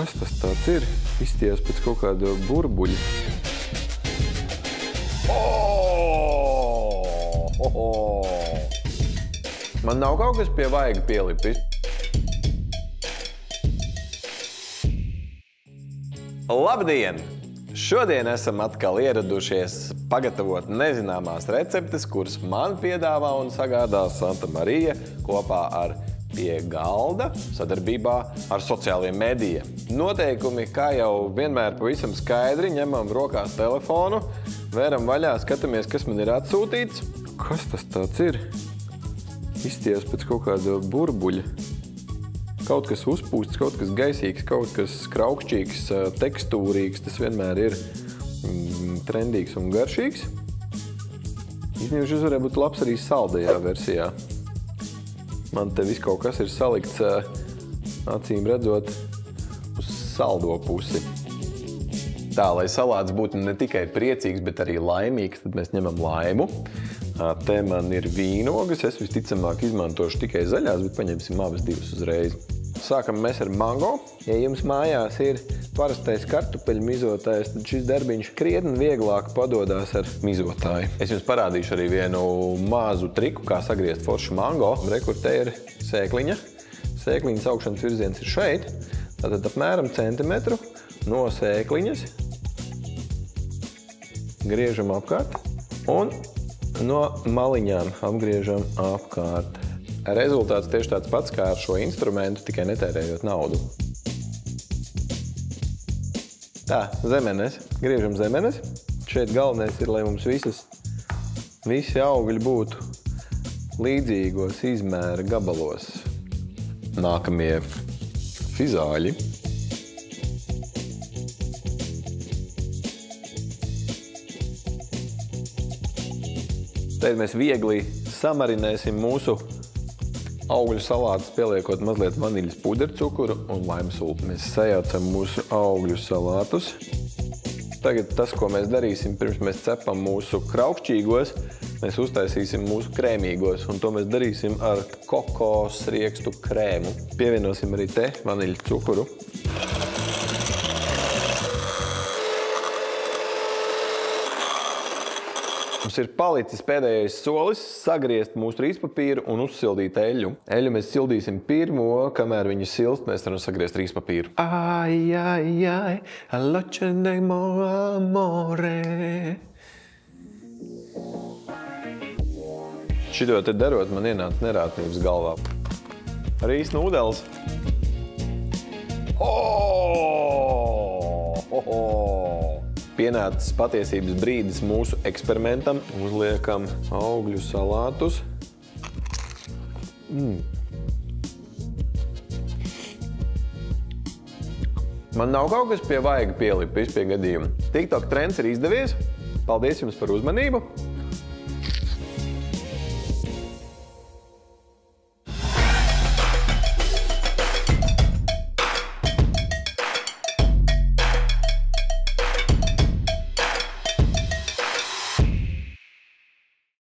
Kas tas tāds ir? Izties pēc kaut kāda burbuļa. Man nav kaut kas pie vaiga pielipis. Labdien! Šodien esam atkal ieradušies pagatavot nezināmās receptes, kuras man piedāvā un sagādā Santa Marija kopā ar Pie galda sadarbībā ar sociālajiem medijiem. Noteikumi, kā jau vienmēr pavisam skaidri, ņemam rokās telefonu, vēram vaļā, skatāmies, kas man ir atsūtīts. Kas tas tāds ir? Izties pēc kaut kāda burbuļa. Kaut kas uzpūsts, kaut kas gaisīgs, kaut kas kraukšķīgs, tekstūrīgs, tas vienmēr ir trendīgs un garšīgs. Īstenībā šis varētu būt labs arī saldajā versijā. Man te viss kaut kas ir salikts, acīm redzot, uz saldo pusi. Tā, lai salāts būtu ne tikai priecīgs, bet arī laimīgs, tad mēs ņemam laimu. Te man ir vīnogas, es visticamāk izmantošu tikai zaļās, bet paņemsim abas divas uzreiz. Sākam mēs ar mango. Ja jums mājās ir parastais kartupeļu mizotājs, tad šis darbiņš krietni vieglāk padodās ar mizotāju. Es jums parādīšu arī vienu mazu triku, kā sagriezt foršu mango. Rekur, te ir sēkliņa. Sēkliņas augšanas virziens ir šeit. Tātad apmēram centimetru no sēkliņas. Griežam apkārt. Un no maliņām apgriežam apkārt. Rezultāts tieši tāds pats kā ar šo instrumentu, tikai netērējot naudu. Tā, zemenes. Griežam zemenes. Šeit galvenais ir, lai mums visi augļi būtu līdzīgos izmēra gabalos. Nākamie fizāļi. Tad mēs viegli samarinēsim mūsu augļu salātus, pieliekot mazliet vaniļas pudercukuru un laimsulu. Mēs sajaucam mūsu augļu salātus. Tagad tas, ko mēs darīsim, pirms mēs cepam mūsu kraukšķīgos, mēs uztaisīsim mūsu krēmīgos, un to mēs darīsim ar kokos riekstu krēmu. Pievienosim arī te vaniļas cukuru. Mums ir palicis pēdējais solis sagriezt mūsu rīzpapīru un uzsildīt eļļu. Eļļu mēs sildīsim pirmo, kamēr viņa silst, mēs varam sagriezt rīzpapīru. Ai, ai, ai, aloče de amore. Šito te darot, man ienāca nerātnības galvā. Rīs nūdeles. Pienācis patiesības brīdis mūsu eksperimentam. Uzliekam augļu salātus. Man nav kaut kas pie vaiga pielipis pie gadījuma. TikTok trends ir izdevies. Paldies jums par uzmanību.